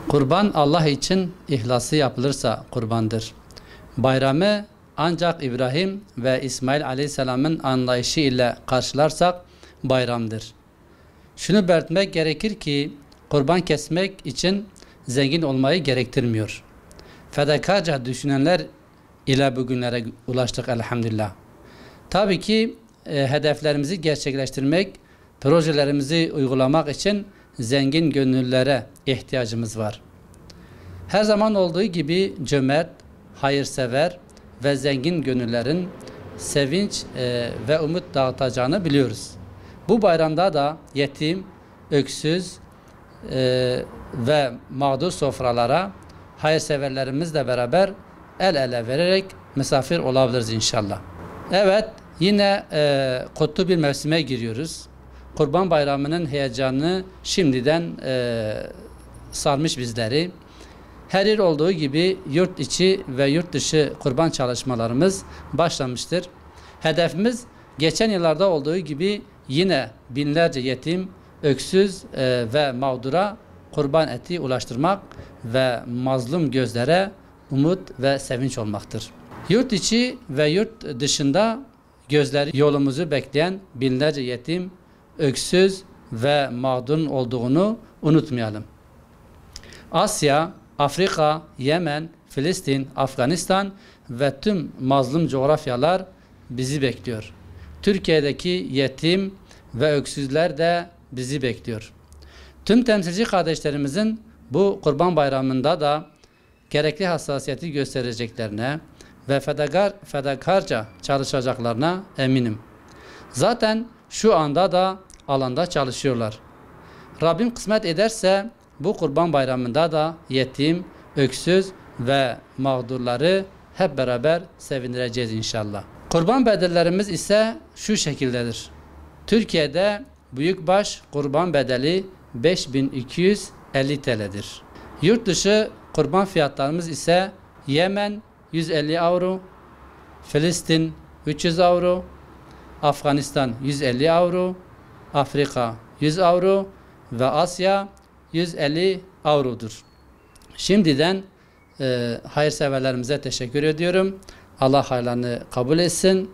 Kurban Allah için ihlası yapılırsa kurbandır. Bayramı ancak İbrahim ve İsmail Aleyhisselam'ın anlayışı ile karşılarsak bayramdır. Şunu belirtmek gerekir ki kurban kesmek için zengin olmayı gerektirmiyor. Fedakarca düşünenler ile bugünlere ulaştık elhamdülillah. Tabii ki hedeflerimizi gerçekleştirmek, projelerimizi uygulamak için zengin gönüllere ihtiyacımız var. Her zaman olduğu gibi cömert, hayırsever ve zengin gönüllerin sevinç ve umut dağıtacağını biliyoruz. Bu bayramda da yetim, öksüz ve mağdur sofralara hayırseverlerimizle beraber el ele vererek misafir olabiliriz inşallah. Evet, yine kutlu bir mevsime giriyoruz. Kurban Bayramı'nın heyecanı şimdiden sarmış bizleri. Her yıl olduğu gibi yurt içi ve yurt dışı kurban çalışmalarımız başlamıştır. Hedefimiz geçen yıllarda olduğu gibi yine binlerce yetim, öksüz ve mağdura kurban eti ulaştırmak ve mazlum gözlere umut ve sevinç olmaktır. Yurt içi ve yurt dışında gözleri yolumuzu bekleyen binlerce yetim, öksüz ve mağdurun olduğunu unutmayalım. Asya, Afrika, Yemen, Filistin, Afganistan ve tüm mazlum coğrafyalar bizi bekliyor. Türkiye'deki yetim ve öksüzler de bizi bekliyor. Tüm temsilci kardeşlerimizin bu Kurban Bayramı'nda da gerekli hassasiyeti göstereceklerine ve fedakarca çalışacaklarına eminim. Zaten şu anda da alanda çalışıyorlar. Rabbim kısmet ederse bu Kurban Bayramı'nda da yetim, öksüz ve mağdurları hep beraber sevindireceğiz inşallah. Kurban bedellerimiz ise şu şekildedir. Türkiye'de büyükbaş kurban bedeli 5250 TL'dir. Yurt dışı kurban fiyatlarımız ise Yemen 150 avro, Filistin 300 avro, Afganistan 150 avro, Afrika 100 avro ve Asya 150 avrodur. Şimdiden hayırseverlerimize teşekkür ediyorum. Allah hayırlarını kabul etsin.